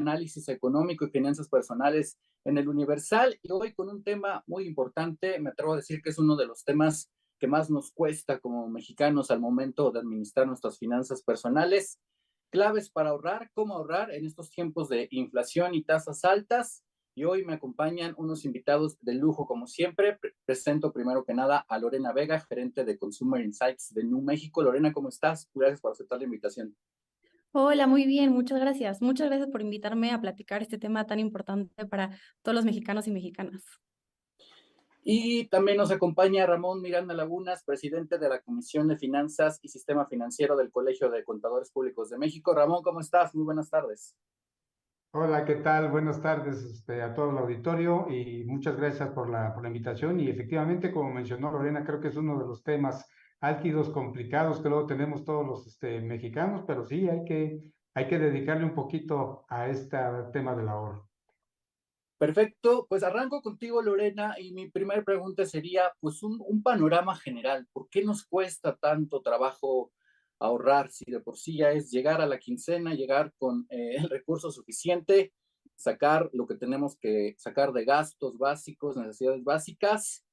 análisis económico y finanzas personales en el Universal, y hoy con un tema muy importante. Me atrevo a decir que es uno de los temas que más nos cuesta como mexicanos al momento de administrar nuestras finanzas personales. Claves para ahorrar, cómo ahorrar en estos tiempos de inflación y tasas altas. Y hoy me acompañan unos invitados de lujo, como siempre. Presento primero que nada a Lorena Vega, gerente de Consumer Insights de Nu México. Lorena, ¿cómo estás? Gracias por aceptar la invitación. Hola, muy bien, muchas gracias. Muchas gracias por invitarme a platicar este tema tan importante para todos los mexicanos y mexicanas. Y también nos acompaña Ramón Miranda Lagunas, presidente de la Comisión de Finanzas y Sistema Financiero del Colegio de Contadores Públicos de México. Ramón, ¿cómo estás? Muy buenas tardes. Hola, ¿qué tal? Buenas tardes a todo el auditorio y muchas gracias por la invitación. Y efectivamente, como mencionó Lorena, creo que es uno de los temas álgidos, complicados que luego tenemos todos los mexicanos, pero sí hay que dedicarle un poquito a este tema del ahorro. Perfecto, pues arranco contigo, Lorena, y mi primera pregunta sería, pues un panorama general. ¿Por qué nos cuesta tanto trabajo ahorrar si de por sí ya es llegar a la quincena, llegar con el recurso suficiente, sacar lo que tenemos que sacar de gastos básicos, necesidades básicas,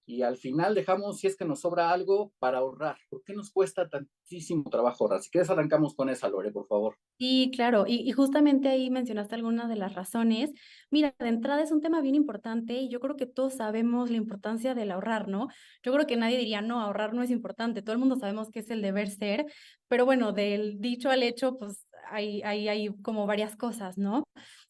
y al final dejamos, si es que nos sobra algo, para ahorrar? ¿Por qué nos cuesta tantísimo trabajo ahorrar? Si quieres, arrancamos con esa, Lore, por favor. Sí, claro, y justamente ahí mencionaste algunas de las razones. Mira, de entrada es un tema bien importante y yo creo que todos sabemos la importancia del ahorrar, ¿no? Yo creo que nadie diría, no, ahorrar no es importante, todo el mundo sabemos que es el deber ser, pero bueno, del dicho al hecho, pues hay como varias cosas, ¿no?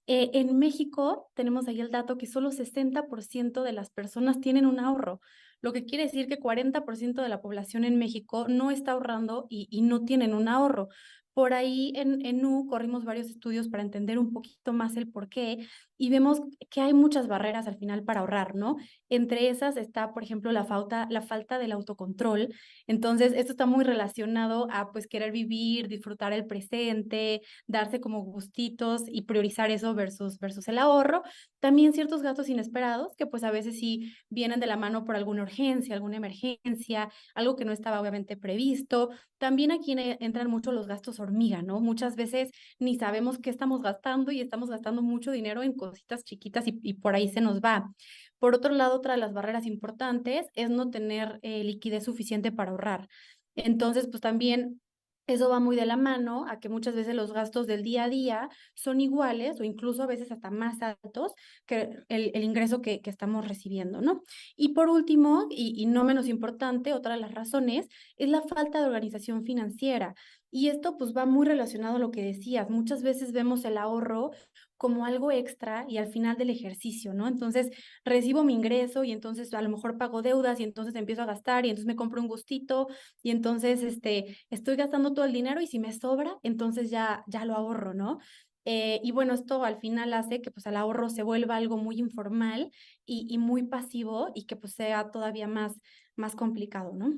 En México tenemos ahí el dato que solo 60% de las personas tienen un ahorro, lo que quiere decir que 40% de la población en México no está ahorrando y no tienen un ahorro. Por ahí en Nu corrimos varios estudios para entender un poquito más el porqué y vemos que hay muchas barreras al final para ahorrar, ¿no? Entre esas está, por ejemplo, la falta del autocontrol. Entonces, esto está muy relacionado a, pues, querer vivir, disfrutar el presente, darse como gustitos y priorizar eso versus el ahorro. También ciertos gastos inesperados que, pues, a veces sí vienen de la mano por alguna urgencia, alguna emergencia, algo que no estaba obviamente previsto. También aquí entran mucho los gastos hormiga, ¿no? Muchas veces ni sabemos qué estamos gastando y estamos gastando mucho dinero en cositas chiquitas y por ahí se nos va. Por otro lado, otra de las barreras importantes es no tener liquidez suficiente para ahorrar. Entonces, pues también eso va muy de la mano a que muchas veces los gastos del día a día son iguales o incluso a veces hasta más altos que el ingreso que estamos recibiendo, ¿no? Y por último, y no menos importante, otra de las razones es la falta de organización financiera. Y esto pues va muy relacionado a lo que decías. Muchas veces vemos el ahorro como algo extra y al final del ejercicio, ¿no? Entonces recibo mi ingreso y entonces a lo mejor pago deudas y entonces empiezo a gastar y entonces me compro un gustito y entonces estoy gastando todo el dinero y si me sobra, entonces ya lo ahorro, ¿no? Y bueno, esto al final hace que pues el ahorro se vuelva algo muy informal y muy pasivo y que pues sea todavía más complicado, ¿no?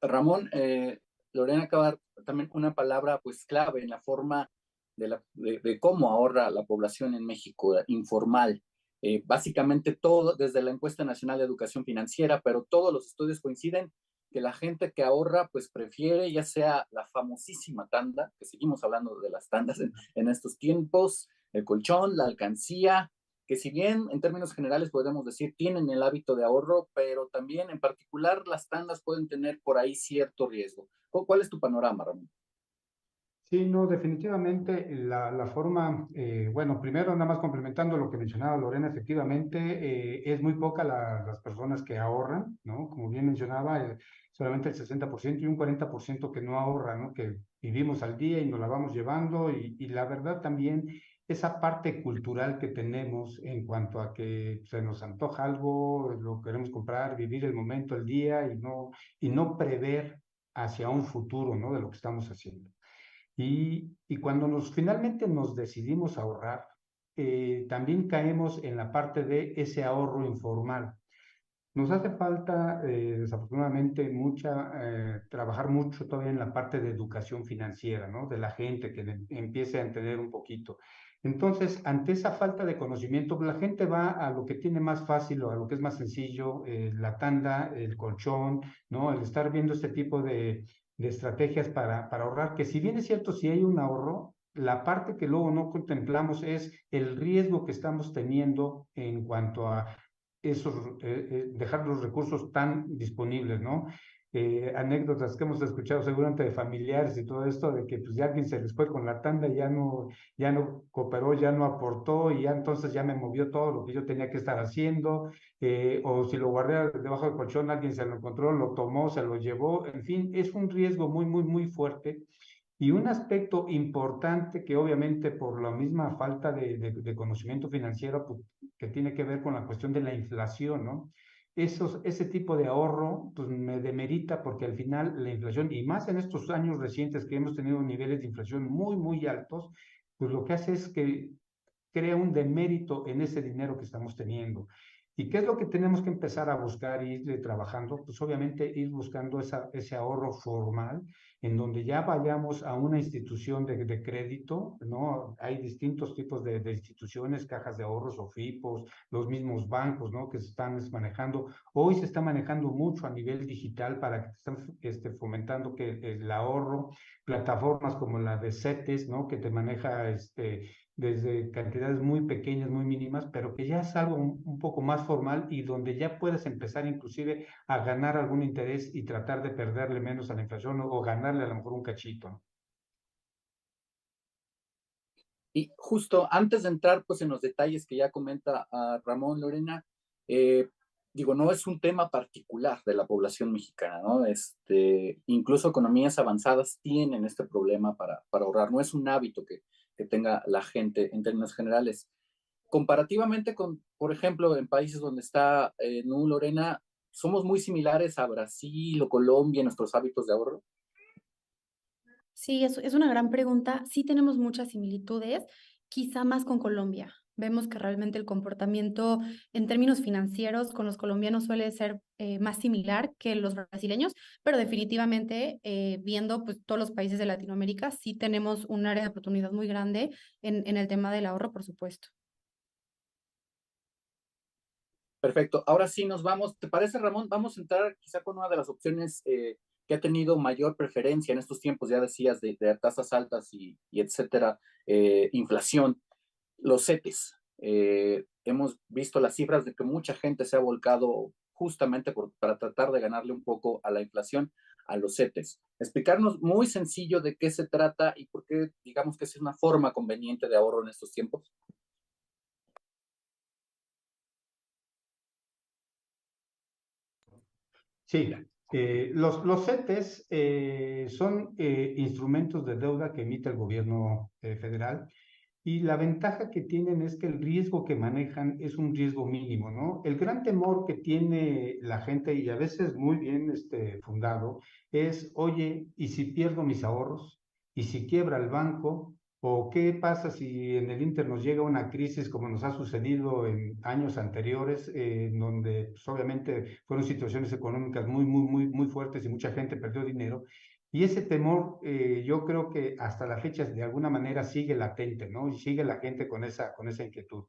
Ramón, Lorena acaba de dar también una palabra pues clave en la forma de cómo ahorra la población en México, informal. Básicamente todo, desde la encuesta nacional de educación financiera, pero todos los estudios coinciden que la gente que ahorra pues prefiere ya sea la famosísima tanda, que seguimos hablando de las tandas en estos tiempos, el colchón, la alcancía, que si bien en términos generales podemos decir tienen el hábito de ahorro, pero también en particular las tandas pueden tener por ahí cierto riesgo. ¿Cuál es tu panorama, Ramón? Sí, no, definitivamente la forma, bueno, primero nada más complementando lo que mencionaba Lorena, efectivamente es muy poca las personas que ahorran, ¿no? Como bien mencionaba, solamente el 60% y un 40% que no ahorra, ¿no? Que vivimos al día y nos la vamos llevando y la verdad también esa parte cultural que tenemos en cuanto a que se nos antoja algo, lo queremos comprar, vivir el momento, el día y no prever hacia un futuro, ¿no? De lo que estamos haciendo. Y cuando finalmente nos decidimos ahorrar, también caemos en la parte de ese ahorro informal. Nos hace falta, desafortunadamente, trabajar mucho todavía en la parte de educación financiera, ¿no? De la gente que empiece a entender un poquito. Entonces, ante esa falta de conocimiento, la gente va a lo que tiene más fácil o a lo que es más sencillo, la tanda, el colchón, ¿no? El estar viendo este tipo estrategias para ahorrar, que si bien es cierto, si hay un ahorro, la parte que luego no contemplamos es el riesgo que estamos teniendo en cuanto a esos, dejar los recursos tan disponibles, ¿no? Anécdotas que hemos escuchado seguramente de familiares y todo esto, de que pues ya alguien se les fue con la tanda, ya no cooperó, ya no aportó y ya entonces ya me movió todo lo que yo tenía que estar haciendo, o si lo guardé debajo del colchón, alguien se lo encontró, lo tomó, se lo llevó, en fin, es un riesgo muy, muy, muy fuerte. Y un aspecto importante que obviamente por la misma falta de conocimiento financiero, pues, que tiene que ver con la cuestión de la inflación, ¿no? Ese tipo de ahorro, pues me demerita porque al final la inflación, y más en estos años recientes que hemos tenido niveles de inflación muy, muy altos, pues lo que hace es que crea un demérito en ese dinero que estamos teniendo. ¿Y qué es lo que tenemos que empezar a buscar y ir trabajando? Pues obviamente ir buscando ese ahorro formal en donde ya vayamos a una institución de crédito, ¿no? Hay distintos tipos de instituciones, cajas de ahorros o FIPOS, los mismos bancos, ¿no? Que se están manejando. Hoy se está manejando mucho a nivel digital para que están fomentando que el ahorro, plataformas como la de CETES, ¿no? Que te maneja desde cantidades muy pequeñas, muy mínimas, pero que ya es algo un poco más formal y donde ya puedes empezar inclusive a ganar algún interés y tratar de perderle menos a la inflación o ganarle a lo mejor un cachito. Y justo antes de entrar pues en los detalles que ya comenta Ramón, Lorena, digo, no es un tema particular de la población mexicana, ¿no? Incluso economías avanzadas tienen este problema para ahorrar, no es un hábito que tenga la gente en términos generales. Comparativamente con, por ejemplo, en países donde está Lorena, somos muy similares a Brasil o Colombia en nuestros hábitos de ahorro. Sí, es una gran pregunta. Sí tenemos muchas similitudes, quizá más con Colombia. Vemos que realmente el comportamiento en términos financieros con los colombianos suele ser más similar que los brasileños, pero definitivamente viendo pues, todos los países de Latinoamérica, sí tenemos un área de oportunidad muy grande en el tema del ahorro, por supuesto. Perfecto. Ahora sí nos vamos. ¿Te parece, Ramón? Vamos a entrar quizá con una de las opciones que ha tenido mayor preferencia en estos tiempos, ya decías, de tasas altas y etcétera, inflación, los CETES. Hemos visto las cifras de que mucha gente se ha volcado justamente para tratar de ganarle un poco a la inflación a los CETES. Explicarnos muy sencillo de qué se trata y por qué digamos que es una forma conveniente de ahorro en estos tiempos. Sí, los CETES son instrumentos de deuda que emite el gobierno federal. Y la ventaja que tienen es que el riesgo que manejan es un riesgo mínimo, ¿no? El gran temor que tiene la gente, y a veces muy bien fundado, es, oye, ¿y si pierdo mis ahorros? ¿Y si quiebra el banco? ¿O qué pasa si en el Inter nos llega una crisis como nos ha sucedido en años anteriores, donde pues, obviamente fueron situaciones económicas muy, muy, muy, muy fuertes y mucha gente perdió dinero? Y ese temor, yo creo que hasta la fecha de alguna manera sigue latente, ¿no? Y sigue la gente con esa inquietud.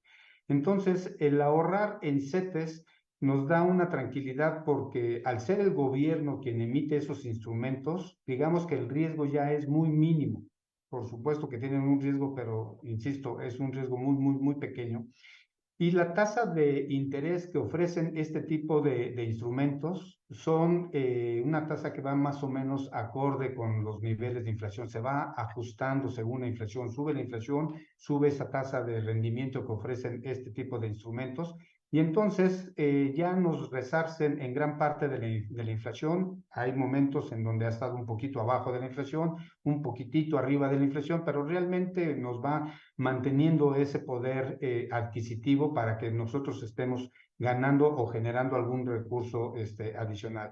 Entonces, el ahorrar en CETES nos da una tranquilidad porque al ser el gobierno quien emite esos instrumentos, digamos que el riesgo ya es muy mínimo. Por supuesto que tienen un riesgo, pero insisto, es un riesgo muy, muy, muy pequeño. Y la tasa de interés que ofrecen este tipo de instrumentos son una tasa que va más o menos acorde con los niveles de inflación. Se va ajustando según la inflación. Sube la inflación, sube esa tasa de rendimiento que ofrecen este tipo de instrumentos. Y entonces ya nos resarcen en gran parte de la inflación. Hay momentos en donde ha estado un poquito abajo de la inflación, un poquitito arriba de la inflación, pero realmente nos va manteniendo ese poder adquisitivo para que nosotros estemos ganando o generando algún recurso adicional.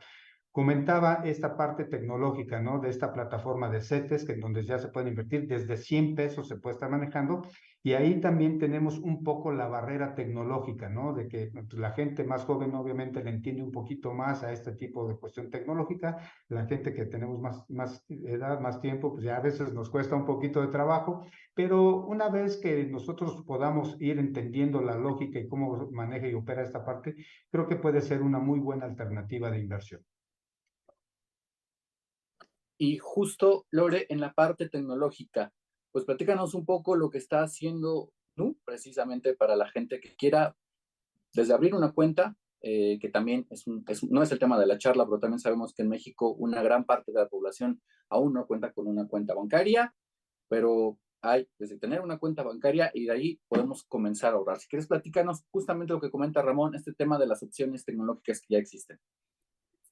Comentaba esta parte tecnológica, ¿no? De esta plataforma de CETES, que en donde ya se pueden invertir desde 100 pesos se puede estar manejando, y ahí también tenemos un poco la barrera tecnológica, ¿no? De que pues, la gente más joven obviamente le entiende un poquito más a este tipo de cuestión tecnológica, la gente que tenemos más edad, más tiempo, pues ya a veces nos cuesta un poquito de trabajo, pero una vez que nosotros podamos ir entendiendo la lógica y cómo maneja y opera esta parte, creo que puede ser una muy buena alternativa de inversión. Y justo, Lore, en la parte tecnológica, pues platícanos un poco lo que está haciendo Nu, precisamente para la gente que quiera, desde abrir una cuenta, que también no es el tema de la charla, pero también sabemos que en México una gran parte de la población aún no cuenta con una cuenta bancaria, pero hay desde tener una cuenta bancaria y de ahí podemos comenzar a ahorrar. Si quieres, platícanos justamente lo que comenta Ramón, este tema de las opciones tecnológicas que ya existen.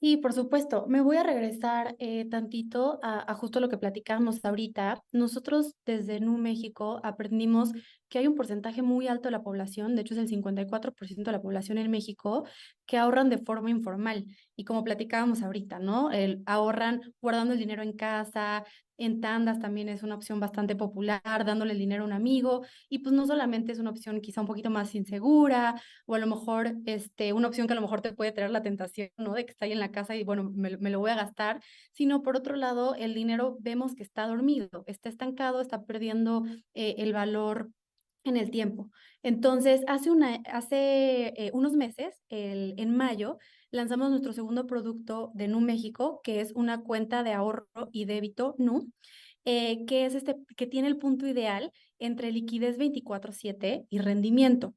Sí, por supuesto. Me voy a regresar tantito a justo lo que platicábamos ahorita. Nosotros desde Nu México aprendimos que hay un porcentaje muy alto de la población, de hecho es el 54% de la población en México, que ahorran de forma informal. Y como platicábamos ahorita, ¿no? Ahorran guardando el dinero en casa, en tandas también es una opción bastante popular, dándole el dinero a un amigo. Y pues no solamente es una opción quizá un poquito más insegura, o a lo mejor una opción que a lo mejor te puede traer la tentación, ¿no? De que está ahí en la casa y bueno, me lo voy a gastar, sino por otro lado, el dinero vemos que está dormido, está estancado, está perdiendo el valor en el tiempo. Entonces, hace unos meses, en mayo, lanzamos nuestro segundo producto de Nu México, que es una cuenta de ahorro y débito Nu, que es que tiene el punto ideal entre liquidez 24/7 y rendimiento.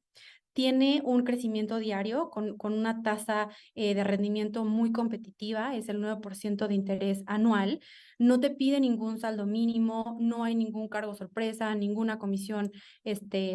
Tiene un crecimiento diario con una tasa de rendimiento muy competitiva, es el 9% de interés anual. No te pide ningún saldo mínimo, no hay ningún cargo sorpresa, ninguna comisión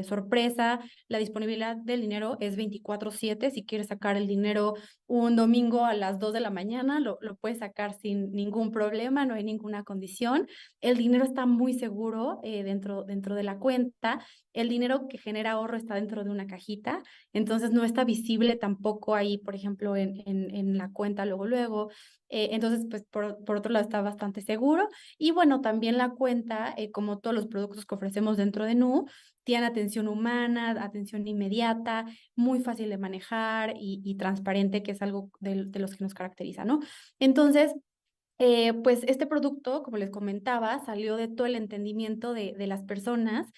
sorpresa. La disponibilidad del dinero es 24/7. Si quieres sacar el dinero un domingo a las 2 de la mañana, lo puedes sacar sin ningún problema, no hay ninguna condición. El dinero está muy seguro dentro de la cuenta. El dinero que genera ahorro está dentro de una cajita, entonces no está visible tampoco ahí, por ejemplo, en la cuenta luego. Entonces, pues por otro lado está bastante seguro. Y bueno, también la cuenta, como todos los productos que ofrecemos dentro de Nu, tiene atención humana, atención inmediata, muy fácil de manejar y transparente, que es algo de los que nos caracteriza, ¿no? Entonces, pues este producto, como les comentaba, salió de todo el entendimiento de las personas,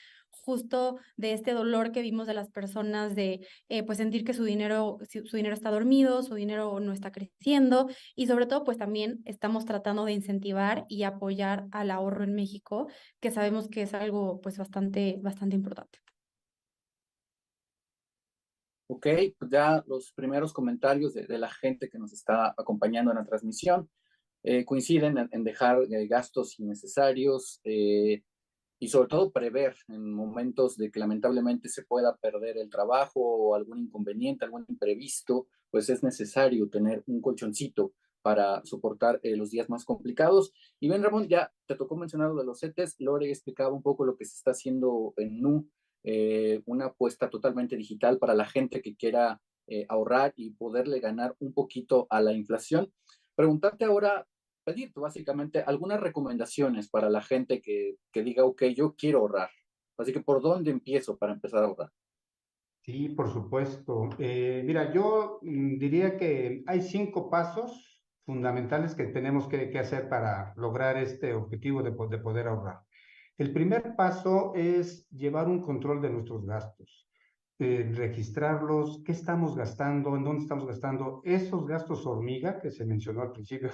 justo de este dolor que vimos de las personas de pues sentir que su dinero está dormido, su dinero no está creciendo, y sobre todo pues también estamos tratando de incentivar y apoyar al ahorro en México, que sabemos que es algo pues bastante importante. Ok, pues ya los primeros comentarios de la gente que nos está acompañando en la transmisión coinciden en dejar gastos innecesarios y sobre todo prever en momentos de que lamentablemente se pueda perder el trabajo o algún inconveniente, algún imprevisto, pues es necesario tener un colchoncito para soportar los días más complicados. Y bien, Ramón, ya te tocó mencionar lo de los CETES. Lore explicaba un poco lo que se está haciendo en Nu, una apuesta totalmente digital para la gente que quiera ahorrar y poderle ganar un poquito a la inflación. Preguntarte ahora, pedirte básicamente algunas recomendaciones para la gente que diga, ok, yo quiero ahorrar. Así que, ¿por dónde empiezo para empezar a ahorrar? Sí, por supuesto. Mira, yo diría que hay 5 pasos fundamentales que tenemos que hacer para lograr este objetivo de poder ahorrar. El primer paso es llevar un control de nuestros gastos, registrarlos, qué estamos gastando, en dónde estamos gastando, esos gastos hormiga que se mencionó al principio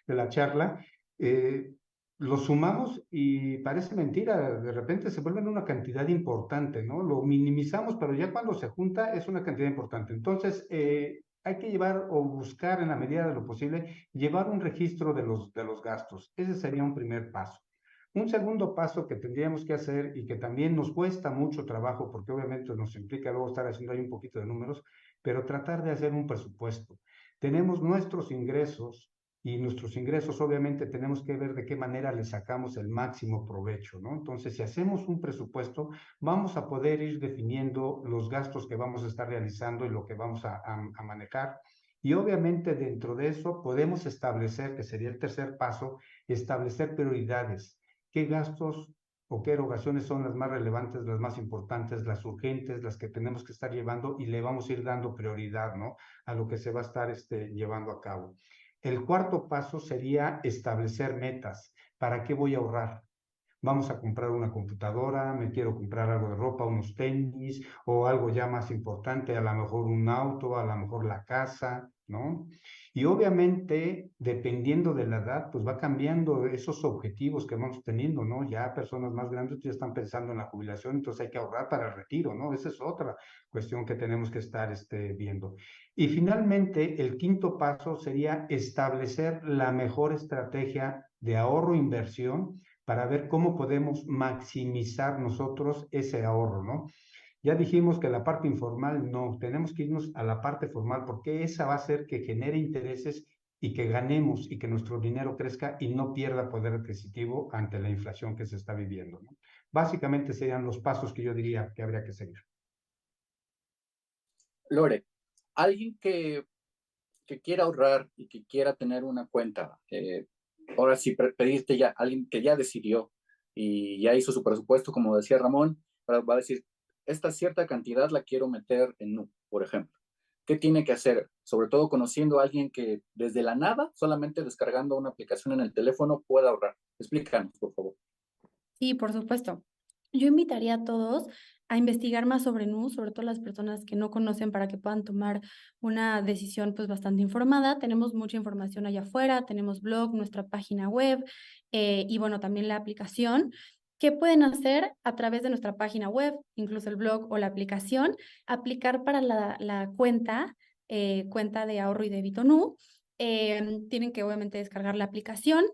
de la charla. eh, los sumamos y parece mentira, de repente se vuelven una cantidad importante, ¿no? Lo minimizamos, pero ya cuando se junta es una cantidad importante. Entonces, hay que llevar o buscar en la medida de lo posible, llevar un registro de los gastos. Ese sería un primer paso. Un segundo paso que tendríamos que hacer y que también nos cuesta mucho trabajo, porque obviamente nos implica luego estar haciendo ahí un poquito de números, pero tratar de hacer un presupuesto. Tenemos nuestros ingresos y nuestros ingresos obviamente tenemos que ver de qué manera le sacamos el máximo provecho, ¿no? Entonces, si hacemos un presupuesto, vamos a poder ir definiendo los gastos que vamos a estar realizando y lo que vamos a manejar. Y obviamente dentro de eso podemos establecer, que sería el tercer paso, establecer prioridades. ¿Qué gastos o qué erogaciones son las más relevantes, las más importantes, las urgentes, las que tenemos que estar llevando y le vamos a ir dando prioridad, ¿no? A lo que se va a estar llevando a cabo. El cuarto paso sería establecer metas. ¿Para qué voy a ahorrar? Vamos a comprar una computadora, me quiero comprar algo de ropa, unos tenis o algo ya más importante, a lo mejor un auto, a lo mejor la casa. ¿no? Y obviamente, dependiendo de la edad, pues va cambiando esos objetivos que vamos teniendo, ¿no? Ya personas más grandes ya están pensando en la jubilación, entonces hay que ahorrar para el retiro, ¿no? Esa es otra cuestión que tenemos que estar viendo. Y finalmente, el quinto paso sería establecer la mejor estrategia de ahorro e inversión para ver cómo podemos maximizar nosotros ese ahorro, ¿no? Ya dijimos que la parte informal no, tenemos que irnos a la parte formal porque esa va a hacer que genere intereses y que ganemos y que nuestro dinero crezca y no pierda poder adquisitivo ante la inflación que se está viviendo, ¿no? Básicamente serían los pasos que yo diría que habría que seguir. Lore, alguien que quiera ahorrar y que quiera tener una cuenta, ahora sí pedirte ya, alguien que ya decidió y ya hizo su presupuesto, como decía Ramón, va a decir, esta cierta cantidad la quiero meter en Nu, por ejemplo. ¿Qué tiene que hacer? Sobre todo conociendo a alguien que desde la nada, solamente descargando una aplicación en el teléfono, pueda ahorrar. Explícanos, por favor. Sí, por supuesto. Yo invitaría a todos a investigar más sobre Nu, sobre todo las personas que no conocen para que puedan tomar una decisión pues bastante informada. Tenemos mucha información allá afuera, tenemos blog, nuestra página web y bueno, también la aplicación. ¿Qué pueden hacer a través de nuestra página web, incluso el blog o la aplicación? Aplicar para la cuenta de ahorro y débito Nu. Tienen que obviamente descargar la aplicación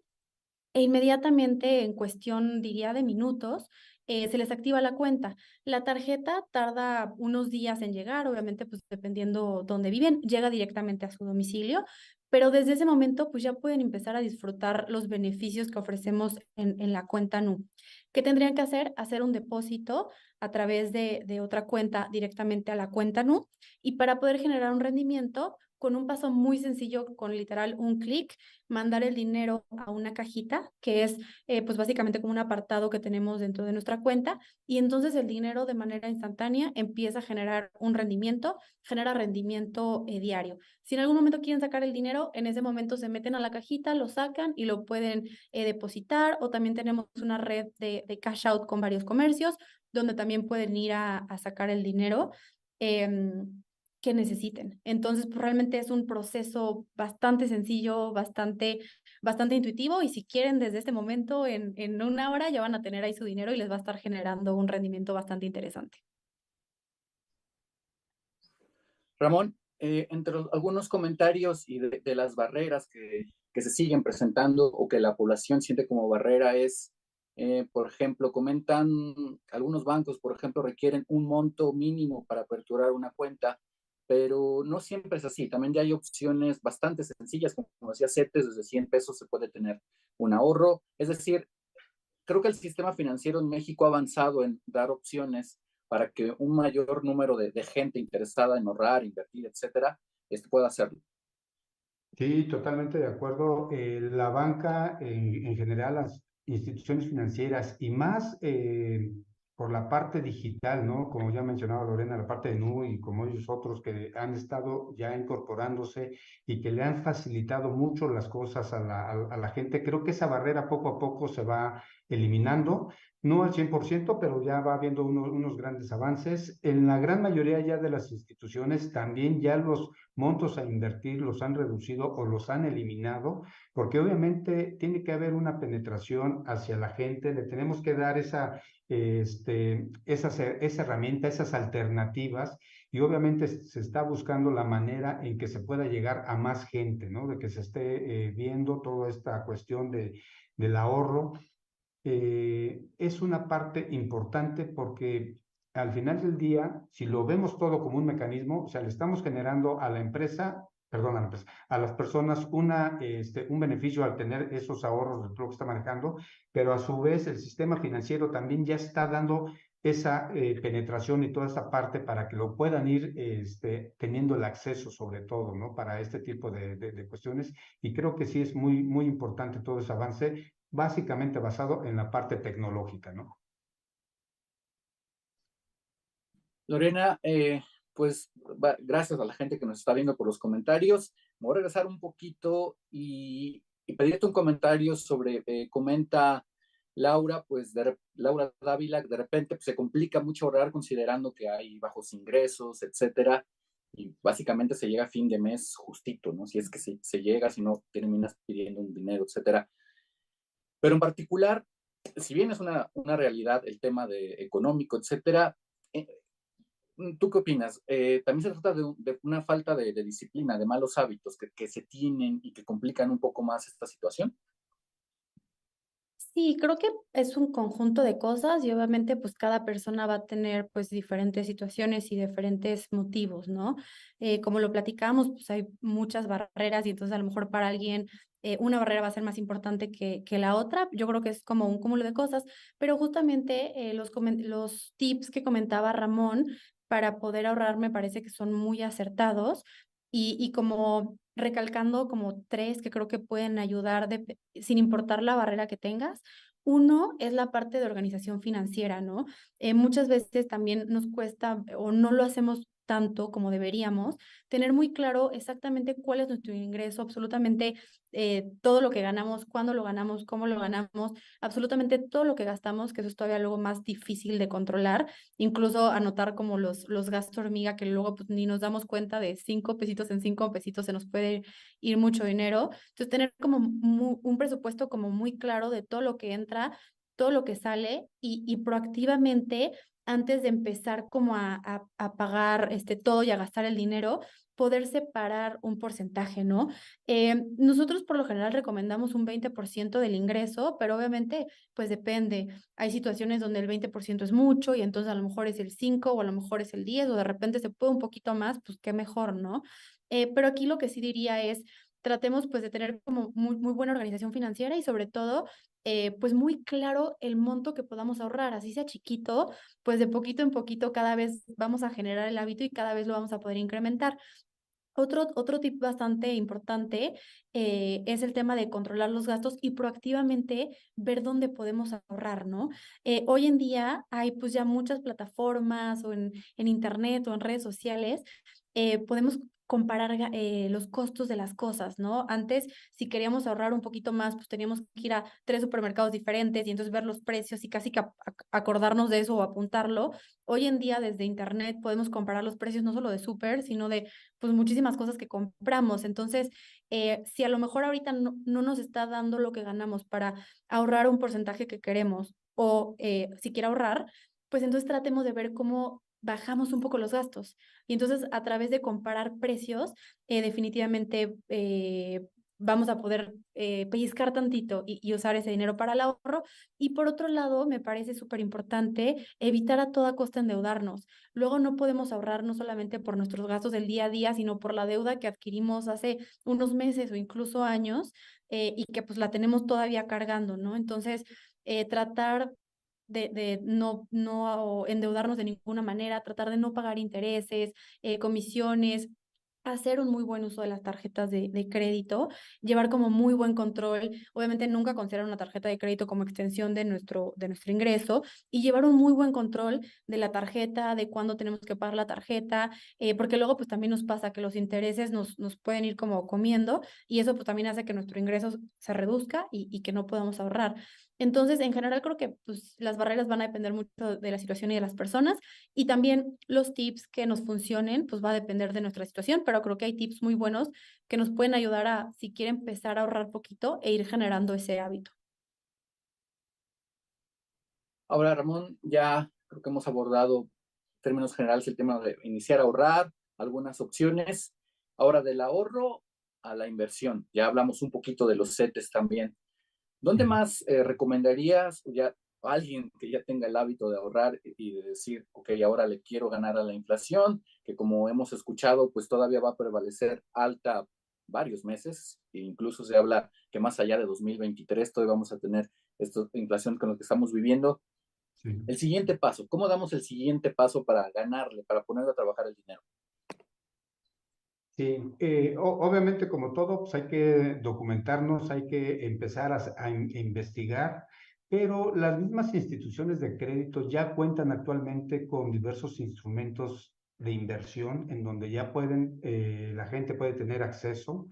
e inmediatamente, en cuestión, diría, de minutos, se les activa la cuenta. La tarjeta tarda unos días en llegar, obviamente, pues dependiendo dónde viven, llega directamente a su domicilio, pero desde ese momento, pues ya pueden empezar a disfrutar los beneficios que ofrecemos en la cuenta Nu. ¿Qué tendrían que hacer? Hacer un depósito a través de otra cuenta directamente a la cuenta Nu, y para poder generar un rendimiento, con un paso muy sencillo, con literal un clic, mandar el dinero a una cajita que es pues básicamente como un apartado que tenemos dentro de nuestra cuenta, y entonces el dinero de manera instantánea empieza a generar un rendimiento, genera rendimiento diario. Si en algún momento quieren sacar el dinero, en ese momento se meten a la cajita, lo sacan y lo pueden depositar, o también tenemos una red de cash out con varios comercios donde también pueden ir a sacar el dinero. Que necesiten. Entonces, pues realmente es un proceso bastante sencillo, bastante intuitivo, y si quieren desde este momento, en una hora ya van a tener ahí su dinero y les va a estar generando un rendimiento bastante interesante. Ramón, entre algunos comentarios y de las barreras que se siguen presentando o que la población siente como barrera es, por ejemplo, comentan algunos bancos, por ejemplo, requieren un monto mínimo para aperturar una cuenta, pero no siempre es así. También ya hay opciones bastante sencillas, como decía CETES, desde 100 pesos se puede tener un ahorro. Es decir, creo que el sistema financiero en México ha avanzado en dar opciones para que un mayor número de gente interesada en ahorrar, invertir, etcétera, pueda hacerlo. Sí, totalmente de acuerdo. La banca, en general, las instituciones financieras y más por la parte digital, ¿no? Como ya mencionaba Lorena, la parte de Nu y como ellos otros que han estado ya incorporándose y que le han facilitado mucho las cosas a la gente. Creo que esa barrera poco a poco se va eliminando, no al 100%, pero ya va habiendo unos grandes avances. En la gran mayoría ya de las instituciones también ya los montos a invertir los han reducido o los han eliminado, porque obviamente tiene que haber una penetración hacia la gente, le tenemos que dar esa herramienta, esas alternativas, y obviamente se está buscando la manera en que se pueda llegar a más gente, ¿no? De que se esté viendo toda esta cuestión del ahorro. Es una parte importante porque al final del día, si lo vemos todo como un mecanismo, o sea, le estamos generando a la empresa, perdón, a la empresa, a las personas un beneficio al tener esos ahorros de lo que está manejando, pero a su vez el sistema financiero también ya está dando esa penetración y toda esa parte para que lo puedan ir teniendo el acceso sobre todo, ¿no? Para este tipo de cuestiones. Y creo que sí es muy, muy importante todo ese avance básicamente basado en la parte tecnológica, ¿no? Lorena, pues gracias a la gente que nos está viendo por los comentarios. Me voy a regresar un poquito y pedirte un comentario sobre, comenta Laura, pues Laura Dávila, de repente pues, se complica mucho ahorrar considerando que hay bajos ingresos, etcétera. y básicamente se llega a fin de mes justito, ¿no? Si es que se llega, si no terminas pidiendo un dinero, etcétera. Pero en particular, si bien es una realidad el tema de económico, etcétera, eh, ¿tú qué opinas? También se trata de una falta de disciplina, de malos hábitos que se tienen y que complican un poco más esta situación. Sí, creo que es un conjunto de cosas y obviamente pues cada persona va a tener pues diferentes situaciones y diferentes motivos, ¿no? Como lo platicamos, pues hay muchas barreras y entonces a lo mejor para alguien una barrera va a ser más importante que la otra. Yo creo que es como un cúmulo de cosas, pero justamente los tips que comentaba Ramón para poder ahorrar me parece que son muy acertados y como recalcando como tres que creo que pueden ayudar sin importar la barrera que tengas. Uno es la parte de organización financiera, ¿no? Muchas veces también nos cuesta o no lo hacemos tanto como deberíamos, tener muy claro exactamente cuál es nuestro ingreso, absolutamente todo lo que ganamos, cuándo lo ganamos, cómo lo ganamos, absolutamente todo lo que gastamos, que eso es todavía algo más difícil de controlar, incluso anotar como los gastos hormiga que luego pues ni nos damos cuenta de 5 pesitos en 5 pesitos se nos puede ir mucho dinero. Entonces tener como un presupuesto como muy claro de todo lo que entra, todo lo que sale y proactivamente antes de empezar como a pagar todo y a gastar el dinero, poder separar un porcentaje, ¿no? Nosotros por lo general recomendamos un 20% del ingreso, pero obviamente pues depende. Hay situaciones donde el 20% es mucho y entonces a lo mejor es el 5 o a lo mejor es el 10 o de repente se puede un poquito más, pues qué mejor, ¿no? Pero aquí lo que sí diría es, tratemos pues de tener como muy buena organización financiera y sobre todo pues muy claro el monto que podamos ahorrar, así sea chiquito, pues de poquito en poquito cada vez vamos a generar el hábito y cada vez lo vamos a poder incrementar. Otro tip bastante importante es el tema de controlar los gastos y proactivamente ver dónde podemos ahorrar, ¿no? Hoy en día hay pues ya muchas plataformas o en internet o en redes sociales, podemos comparar los costos de las cosas, ¿no? Antes, si queríamos ahorrar un poquito más, pues teníamos que ir a 3 supermercados diferentes y entonces ver los precios y casi que acordarnos de eso o apuntarlo. Hoy en día, desde internet, podemos comparar los precios no solo de súper, sino de pues muchísimas cosas que compramos. Entonces, si a lo mejor ahorita no nos está dando lo que ganamos para ahorrar un porcentaje que queremos o si quiere ahorrar, pues entonces tratemos de ver cómo bajamos un poco los gastos. Y entonces a través de comparar precios, definitivamente vamos a poder pellizcar tantito y usar ese dinero para el ahorro. Y por otro lado, me parece súper importante evitar a toda costa endeudarnos. Luego no podemos ahorrar no solamente por nuestros gastos del día a día, sino por la deuda que adquirimos hace unos meses o incluso años y que pues la tenemos todavía cargando, ¿no? Entonces, tratar de no endeudarnos de ninguna manera, tratar de no pagar intereses, comisiones, hacer un muy buen uso de las tarjetas de crédito, llevar como muy buen control, obviamente nunca considerar una tarjeta de crédito como extensión de nuestro ingreso y llevar un muy buen control de la tarjeta, de cuándo tenemos que pagar la tarjeta, porque luego pues también nos pasa que los intereses nos pueden ir como comiendo y eso pues también hace que nuestro ingreso se reduzca y que no podamos ahorrar. Entonces, en general creo que pues las barreras van a depender mucho de la situación y de las personas y también los tips que nos funcionen, pues va a depender de nuestra situación, pero creo que hay tips muy buenos que nos pueden ayudar a, si quieren empezar a ahorrar poquito e ir generando ese hábito. Ahora, Ramón, ya creo que hemos abordado en términos generales el tema de iniciar a ahorrar, algunas opciones. Ahora, del ahorro a la inversión. Ya hablamos un poquito de los CETES también. ¿Dónde más recomendarías ya a alguien que ya tenga el hábito de ahorrar y de decir, ok, ahora le quiero ganar a la inflación, que como hemos escuchado, pues todavía va a prevalecer alta varios meses, e incluso se habla que más allá de 2023 todavía vamos a tener esta inflación con lo que estamos viviendo? Sí. El siguiente paso, ¿cómo damos el siguiente paso para ganarle, para poner a trabajar el dinero? Sí, obviamente como todo, pues hay que documentarnos, hay que empezar a investigar, pero las mismas instituciones de crédito ya cuentan actualmente con diversos instrumentos de inversión en donde ya la gente puede tener acceso.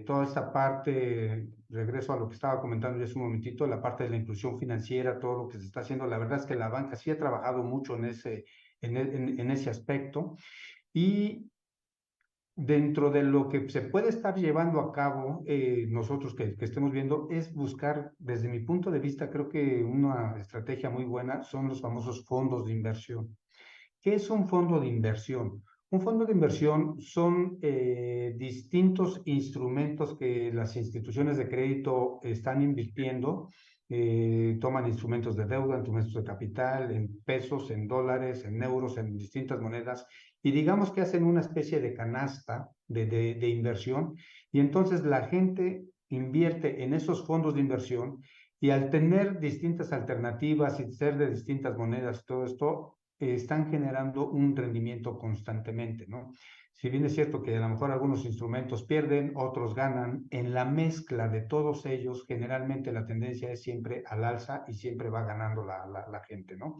Toda esta parte, regreso a lo que estaba comentando ya hace un momentito, la parte de la inclusión financiera, todo lo que se está haciendo, la verdad es que la banca sí ha trabajado mucho en ese aspecto. Y dentro de lo que se puede estar llevando a cabo, nosotros que estemos viendo, es buscar, desde mi punto de vista, creo que una estrategia muy buena son los famosos fondos de inversión. ¿Qué es un fondo de inversión? Un fondo de inversión son distintos instrumentos que las instituciones de crédito están invirtiendo. Toman instrumentos de deuda, instrumentos de capital, en pesos, en dólares, en euros, en distintas monedas, y digamos que hacen una especie de canasta de inversión, y entonces la gente invierte en esos fondos de inversión, y al tener distintas alternativas y ser de distintas monedas, todo esto están generando un rendimiento constantemente, ¿no? Si bien es cierto que a lo mejor algunos instrumentos pierden, otros ganan, en la mezcla de todos ellos, generalmente la tendencia es siempre al alza y siempre va ganando la gente, ¿no?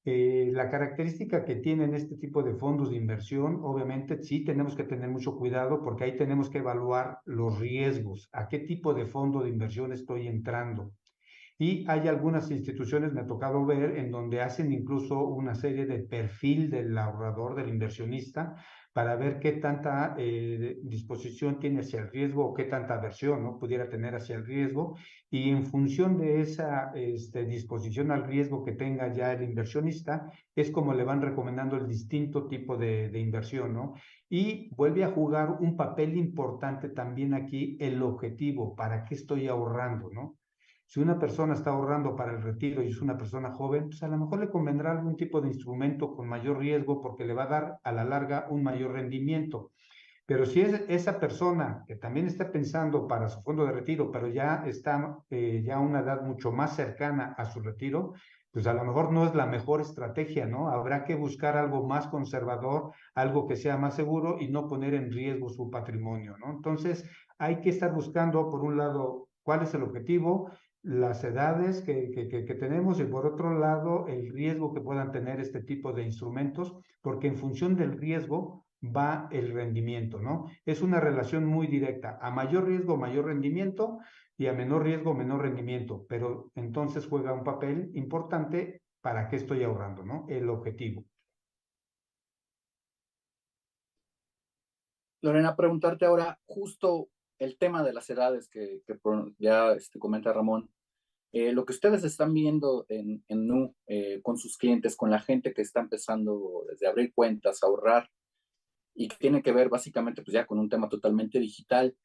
La característica que tienen este tipo de fondos de inversión, obviamente sí tenemos que tener mucho cuidado porque ahí tenemos que evaluar los riesgos, a qué tipo de fondo de inversión estoy entrando. Y hay algunas instituciones, me ha tocado ver, en donde hacen incluso una serie de perfil del ahorrador, del inversionista, para ver qué tanta disposición tiene hacia el riesgo o qué tanta aversión, ¿no?, pudiera tener hacia el riesgo. Y en función de esa disposición al riesgo que tenga ya el inversionista, es como le van recomendando el distinto tipo de inversión, ¿no? Y vuelve a jugar un papel importante también aquí el objetivo, ¿para qué estoy ahorrando, no? Si una persona está ahorrando para el retiro y es una persona joven, pues a lo mejor le convendrá algún tipo de instrumento con mayor riesgo porque le va a dar a la larga un mayor rendimiento. Pero si es esa persona que también está pensando para su fondo de retiro, pero ya está ya a una edad mucho más cercana a su retiro, pues a lo mejor no es la mejor estrategia, ¿no? Habrá que buscar algo más conservador, algo que sea más seguro y no poner en riesgo su patrimonio, ¿no? Entonces, hay que estar buscando, por un lado, cuál es el objetivo, las edades que tenemos, y por otro lado, el riesgo que puedan tener este tipo de instrumentos, porque en función del riesgo va el rendimiento, ¿no? Es una relación muy directa. A mayor riesgo, mayor rendimiento, y a menor riesgo, menor rendimiento. Pero entonces juega un papel importante para qué estoy ahorrando, ¿no? El objetivo. Lorena, preguntarte ahora justo el tema de las edades que ya comenta Ramón. Lo que ustedes están viendo en Nu con sus clientes, con la gente que está empezando desde abrir cuentas, ahorrar, y que tiene que ver básicamente pues ya con un tema totalmente digital.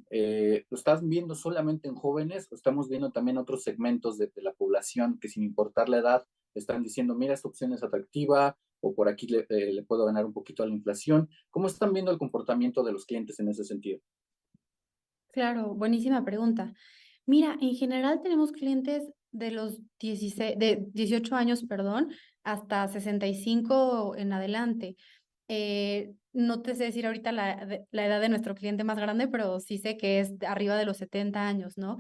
¿Lo estás viendo solamente en jóvenes o estamos viendo también otros segmentos de la población que sin importar la edad están diciendo, mira, esta opción es atractiva o por aquí le puedo ganar un poquito a la inflación? ¿Cómo están viendo el comportamiento de los clientes en ese sentido? Claro, buenísima pregunta. Mira, en general tenemos clientes de los 16, de 18 años, perdón, hasta 65 en adelante. No te sé decir ahorita la edad de nuestro cliente más grande, pero sí sé que es arriba de los 70 años, ¿no?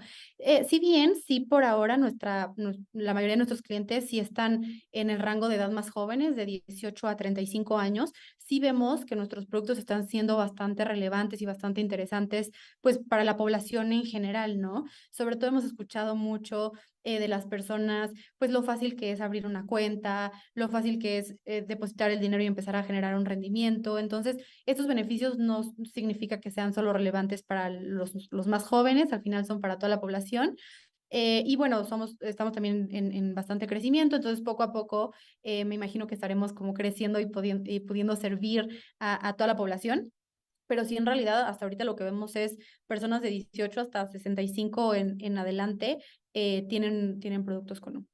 Si bien, sí, por ahora la mayoría de nuestros clientes sí están en el rango de edad más jóvenes, de 18 a 35 años, sí vemos que nuestros productos están siendo bastante relevantes y bastante interesantes, pues, para la población en general, ¿no? Sobre todo hemos escuchado mucho de las personas, pues lo fácil que es abrir una cuenta, lo fácil que es depositar el dinero y empezar a generar un rendimiento. Entonces, estos beneficios no significa que sean solo relevantes para los más jóvenes, al final son para toda la población. Y bueno, estamos también en bastante crecimiento, entonces poco a poco me imagino que estaremos como creciendo y pudiendo servir a toda la población. Pero sí, en realidad, hasta ahorita lo que vemos es personas de 18 hasta 65 en adelante tienen productos con U.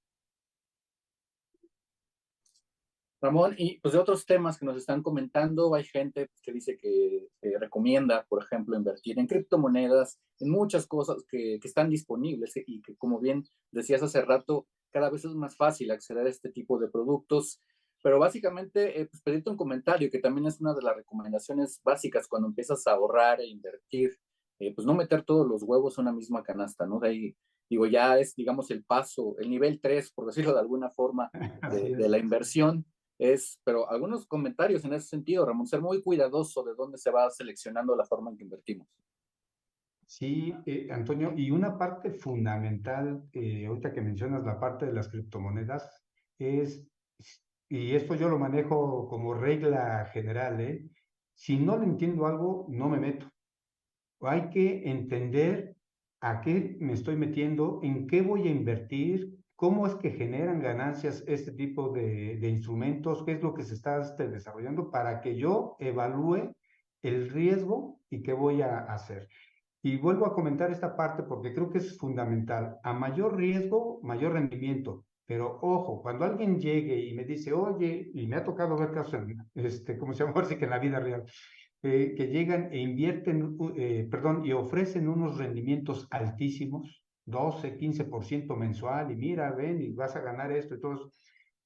Ramón, y pues de otros temas que nos están comentando, hay gente que dice que recomienda, por ejemplo, invertir en criptomonedas, en muchas cosas que están disponibles y que, como bien decías hace rato, cada vez es más fácil acceder a este tipo de productos. Pero básicamente, pues pedirte un comentario, que también es una de las recomendaciones básicas cuando empiezas a ahorrar e invertir, pues no meter todos los huevos en una misma canasta, ¿no? De ahí, digo, ya es, digamos, el paso, el nivel 3, por decirlo de alguna forma, Así de es. la inversión pero algunos comentarios en ese sentido, Ramón, ser muy cuidadoso de dónde se va seleccionando la forma en que invertimos. Sí, Antonio, y una parte fundamental, ahorita que mencionas la parte de las criptomonedas, es, y esto yo lo manejo como regla general, Si no le entiendo algo, no me meto. Hay que entender a qué me estoy metiendo, en qué voy a invertir, cómo es que generan ganancias este tipo de instrumentos, qué es lo que se está desarrollando para que yo evalúe el riesgo y qué voy a hacer. Y vuelvo a comentar esta parte porque creo que es fundamental. A mayor riesgo, mayor rendimiento. Pero ojo, cuando alguien llegue y me dice, oye, y me ha tocado ver casos, como se llama, así que en la vida real, que llegan e invierten, perdón, y ofrecen unos rendimientos altísimos, 12, 15% mensual, y mira, ven, y vas a ganar esto y todo eso.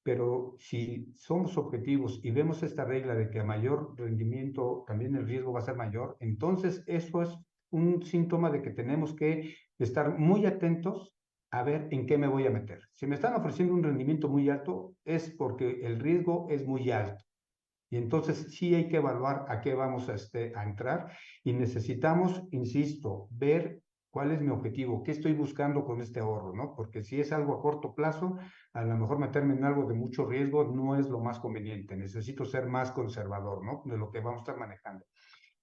Pero si somos objetivos y vemos esta regla de que a mayor rendimiento también el riesgo va a ser mayor, entonces eso es un síntoma de que tenemos que estar muy atentos a ver en qué me voy a meter. Si me están ofreciendo un rendimiento muy alto, es porque el riesgo es muy alto. Y entonces sí hay que evaluar a qué vamos a entrar y necesitamos, insisto, ver cuál es mi objetivo, qué estoy buscando con este ahorro, ¿no? Porque si es algo a corto plazo, a lo mejor meterme en algo de mucho riesgo no es lo más conveniente. Necesito ser más conservador, ¿no? De lo que vamos a estar manejando.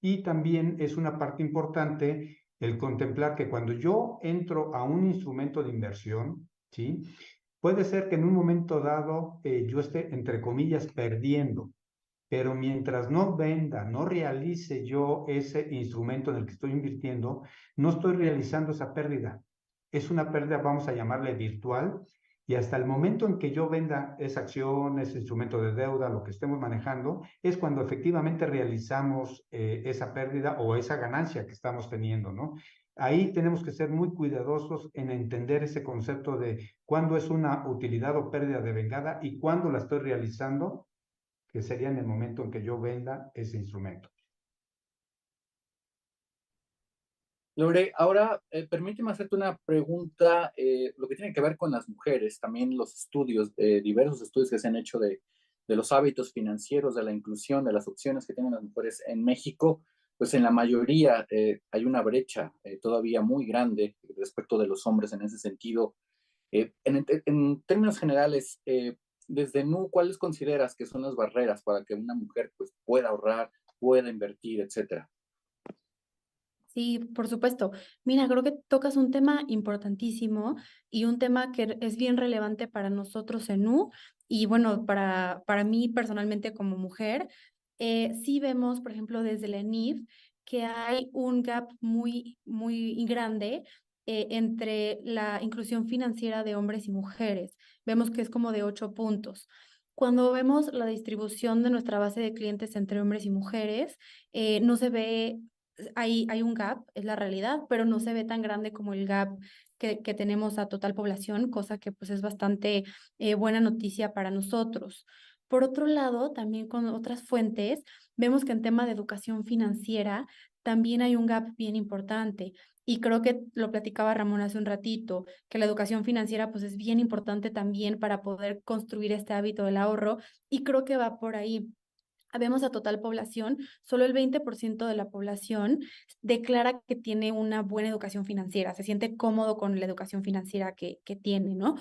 Y también es una parte importante el contemplar que cuando yo entro a un instrumento de inversión, ¿sí? Puede ser que en un momento dado yo esté, entre comillas, perdiendo, pero mientras no venda, no realice yo ese instrumento en el que estoy invirtiendo, no estoy realizando esa pérdida. Es una pérdida, vamos a llamarle virtual, y hasta el momento en que yo venda esa acción, ese instrumento de deuda, lo que estemos manejando, es cuando efectivamente realizamos esa pérdida o esa ganancia que estamos teniendo, ¿no? Ahí tenemos que ser muy cuidadosos en entender ese concepto de cuándo es una utilidad o pérdida de vengada y cuándo la estoy realizando, que sería en el momento en que yo venda ese instrumento. Lore, ahora permíteme hacerte una pregunta, lo que tiene que ver con las mujeres, también los estudios, diversos estudios que se han hecho de los hábitos financieros, de la inclusión, de las opciones que tienen las mujeres en México, pues en la mayoría hay una brecha todavía muy grande respecto de los hombres en ese sentido. En términos generales, desde NU, ¿cuáles consideras que son las barreras para que una mujer pues, pueda ahorrar, pueda invertir, etcétera? Sí, por supuesto. Mira, creo que tocas un tema importantísimo y un tema que es bien relevante para nosotros en U y bueno, para mí personalmente como mujer, sí vemos, por ejemplo, desde la ENIF, que hay un gap muy grande entre la inclusión financiera de hombres y mujeres. Vemos que es como de 8 puntos. Cuando vemos la distribución de nuestra base de clientes entre hombres y mujeres, no se ve hay un gap, es la realidad, pero no se ve tan grande como el gap que tenemos a total población, cosa que pues es bastante buena noticia para nosotros. Por otro lado, también con otras fuentes, vemos que en tema de educación financiera también hay un gap bien importante. Y creo que lo platicaba Ramón hace un ratito, que la educación financiera pues es bien importante también para poder construir este hábito del ahorro y creo que va por ahí. Vemos a total población, solo el 20% de la población declara que tiene una buena educación financiera, se siente cómodo con la educación financiera que tiene, ¿no?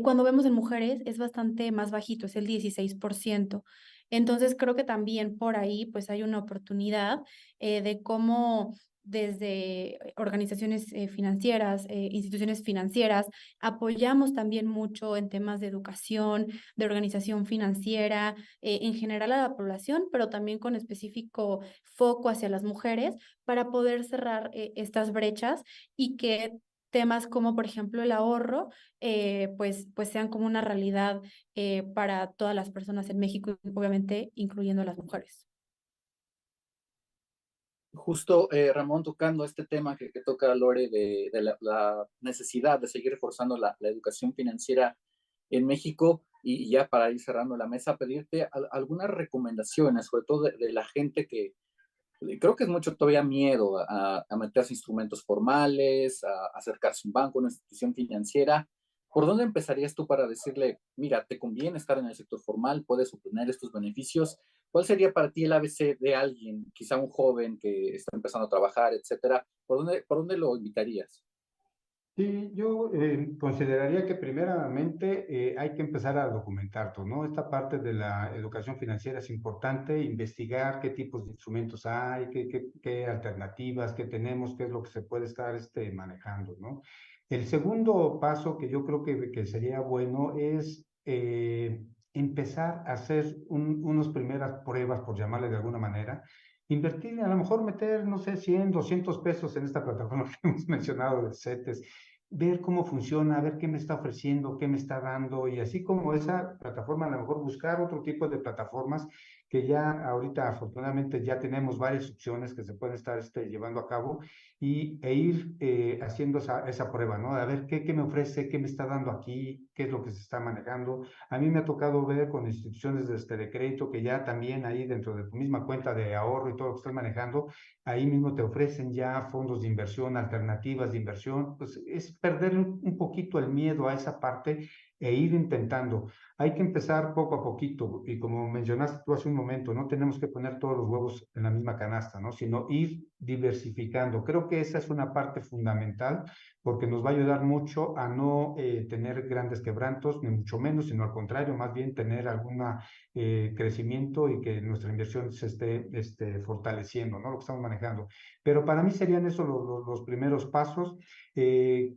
Cuando vemos en mujeres es bastante más bajito, es el 16%. Entonces creo que también por ahí pues hay una oportunidad de cómo desde organizaciones financieras, instituciones financieras, apoyamos también mucho en temas de educación, de organización financiera, en general a la población, pero también con específico foco hacia las mujeres para poder cerrar estas brechas y que temas como, por ejemplo, el ahorro, pues sean como una realidad para todas las personas en México, obviamente incluyendo a las mujeres. Justo, Ramón, tocando este tema que toca Lore de la necesidad de seguir reforzando la educación financiera en México y ya para ir cerrando la mesa, pedirte algunas recomendaciones, sobre todo de la gente que creo que es mucho todavía miedo a meterse instrumentos formales, a acercarse a un banco, una institución financiera. ¿Por dónde empezarías tú para decirle, mira, te conviene estar en el sector formal, puedes obtener estos beneficios? ¿Cuál sería para ti el ABC de alguien, quizá un joven que está empezando a trabajar, etcétera? ¿Por dónde lo invitarías? Sí, yo consideraría que primeramente hay que empezar a documentar todo, ¿no? Esta parte de la educación financiera es importante, investigar qué tipos de instrumentos hay, qué alternativas, qué tenemos, qué es lo que se puede estar manejando, ¿no? El segundo paso que yo creo que sería bueno es empezar a hacer unas primeras pruebas, por llamarle de alguna manera. Invertir, a lo mejor meter, no sé, 100, 200 pesos en esta plataforma que hemos mencionado de CETES, ver cómo funciona, ver qué me está ofreciendo, qué me está dando, y así como esa plataforma, a lo mejor buscar otro tipo de plataformas que ya ahorita afortunadamente ya tenemos varias opciones que se pueden estar llevando a cabo e ir haciendo esa prueba, ¿no? A ver qué me ofrece, qué me está dando aquí, qué es lo que se está manejando. A mí me ha tocado ver con instituciones de crédito que ya también ahí dentro de tu misma cuenta de ahorro y todo lo que estás manejando, ahí mismo te ofrecen ya fondos de inversión, alternativas de inversión. Pues es perder un poquito el miedo a esa parte e ir intentando. Hay que empezar poco a poquito y como mencionaste tú hace un momento, no tenemos que poner todos los huevos en la misma canasta, ¿no? Sino ir diversificando. Creo que esa es una parte fundamental porque nos va a ayudar mucho a no tener grandes quebrantos, ni mucho menos, sino al contrario, más bien tener algún crecimiento y que nuestra inversión se esté fortaleciendo, ¿no? Lo que estamos manejando. Pero para mí serían esos los primeros pasos.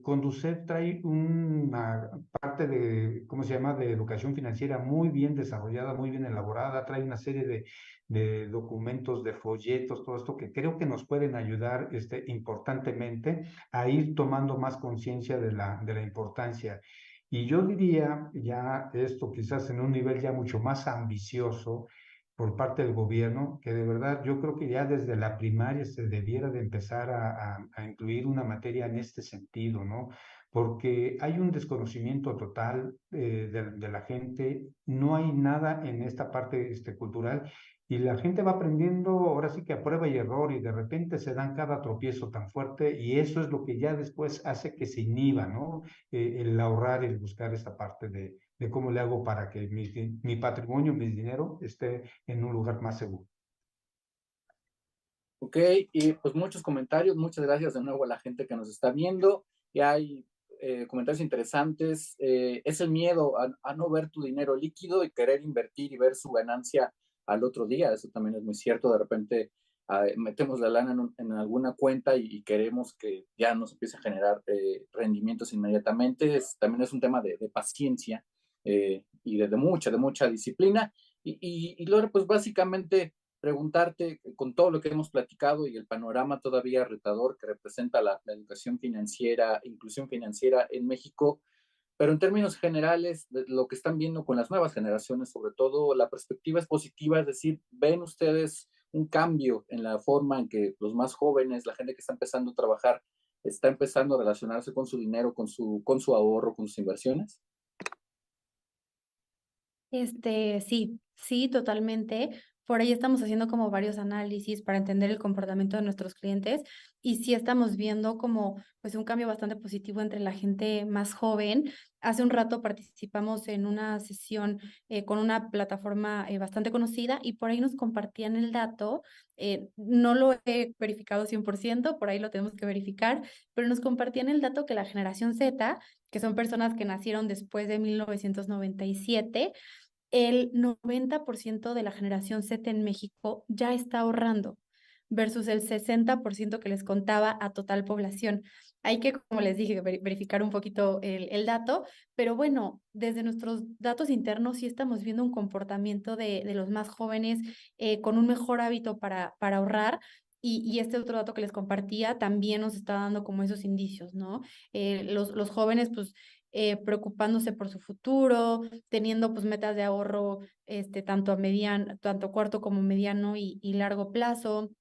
Conducet trae una parte de, ¿cómo se llama?, de educación financiera muy bien desarrollada, muy bien elaborada, trae una serie de documentos, de folletos, todo esto que creo que nos pueden ayudar importantemente a ir tomando más conciencia de la importancia. Y yo diría, ya esto quizás en un nivel ya mucho más ambicioso por parte del gobierno, que de verdad yo creo que ya desde la primaria se debiera de empezar a incluir una materia en este sentido, ¿no? Porque hay un desconocimiento total de la gente, no hay nada en esta parte cultural y la gente va aprendiendo ahora sí que a prueba y error y de repente se dan cada tropiezo tan fuerte y eso es lo que ya después hace que se inhiba, ¿no? El ahorrar, el buscar esta parte de cómo le hago para que mi patrimonio, mi dinero esté en un lugar más seguro. Ok, y pues muchos comentarios, muchas gracias de nuevo a la gente que nos está viendo. Y hay comentarios interesantes. Es el miedo a no ver tu dinero líquido y querer invertir y ver su ganancia al otro día. Eso también es muy cierto. De repente metemos la lana en alguna cuenta y queremos que ya nos empiece a generar rendimientos inmediatamente. También es un tema de paciencia y de mucha disciplina. Y Lore, pues básicamente preguntarte, con todo lo que hemos platicado y el panorama todavía retador que representa la educación financiera, inclusión financiera en México, pero en términos generales, de lo que están viendo con las nuevas generaciones, sobre todo, la perspectiva es positiva, es decir, ven ustedes un cambio en la forma en que los más jóvenes, la gente que está empezando a trabajar, está empezando a relacionarse con su dinero, con su ahorro, con sus inversiones. Sí, sí, totalmente. Por ahí estamos haciendo como varios análisis para entender el comportamiento de nuestros clientes y sí estamos viendo como pues un cambio bastante positivo entre la gente más joven. Hace un rato participamos en una sesión con una plataforma bastante conocida y por ahí nos compartían el dato. No lo he verificado 100%, por ahí lo tenemos que verificar, pero nos compartían el dato que la generación Z, que son personas que nacieron después de 1997, el 90% de la generación Z en México ya está ahorrando versus el 60% que les contaba a total población. Hay que, como les dije, verificar un poquito el dato, pero bueno, desde nuestros datos internos sí estamos viendo un comportamiento de los más jóvenes con un mejor hábito para ahorrar. Y este otro dato que les compartía también nos está dando como esos indicios, ¿no? Los jóvenes, pues, preocupándose por su futuro, teniendo pues metas de ahorro tanto a mediano, tanto corto como mediano y largo plazo.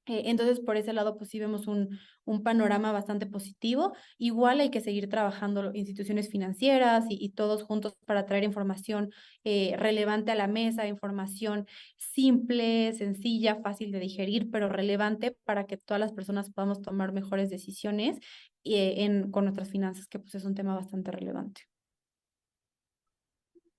Entonces, por ese lado, pues sí vemos un panorama bastante positivo. Igual hay que seguir trabajando instituciones financieras y todos juntos para traer información relevante a la mesa, información simple, sencilla, fácil de digerir, pero relevante para que todas las personas podamos tomar mejores decisiones con nuestras finanzas, que pues es un tema bastante relevante.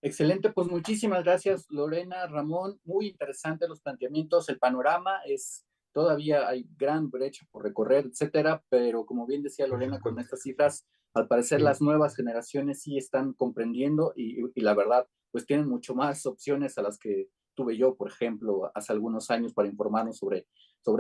Excelente, pues muchísimas gracias Lorena, Ramón, muy interesantes los planteamientos, el panorama es, todavía hay gran brecha por recorrer, etcétera, pero como bien decía Lorena, con estas cifras Al parecer Sí. las nuevas generaciones sí están comprendiendo y la verdad, pues tienen mucho más opciones a las que tuve yo, por ejemplo, hace algunos años para informarnos sobre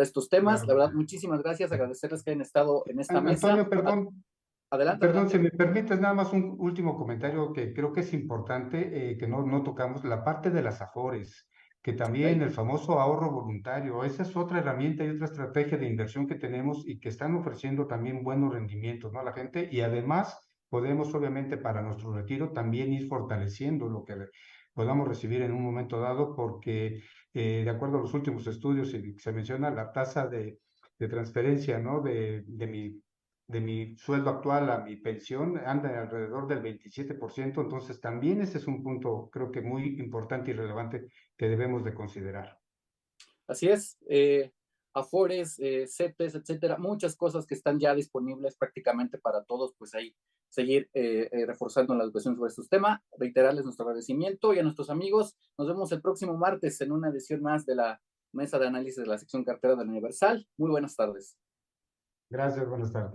estos temas. La Claro. verdad, muchísimas gracias, agradecerles que hayan estado en esta mesa. Antonio, perdón, Adelante, perdón, si adelante. me permites nada más un último comentario que creo que es importante, que no tocamos, la parte de las afores, que también ¿Ok? el famoso ahorro voluntario, esa es otra herramienta y otra estrategia de inversión que tenemos y que están ofreciendo también buenos rendimientos, ¿no? A la gente, y además podemos obviamente para nuestro retiro también ir fortaleciendo lo que podamos recibir en un momento dado, porque de acuerdo a los últimos estudios se menciona la tasa de transferencia, ¿no? De mi sueldo actual a mi pensión anda alrededor del 27%, entonces también ese es un punto creo que muy importante y relevante que debemos de considerar. Así es, Afores, CETES, etcétera, muchas cosas que están ya disponibles prácticamente para todos, pues ahí seguir reforzando la educación sobre estos temas, reiterarles nuestro agradecimiento y a nuestros amigos, nos vemos el próximo martes en una edición más de la mesa de análisis de la sección cartera del Universal. Muy buenas tardes. Gracias, buenas tardes.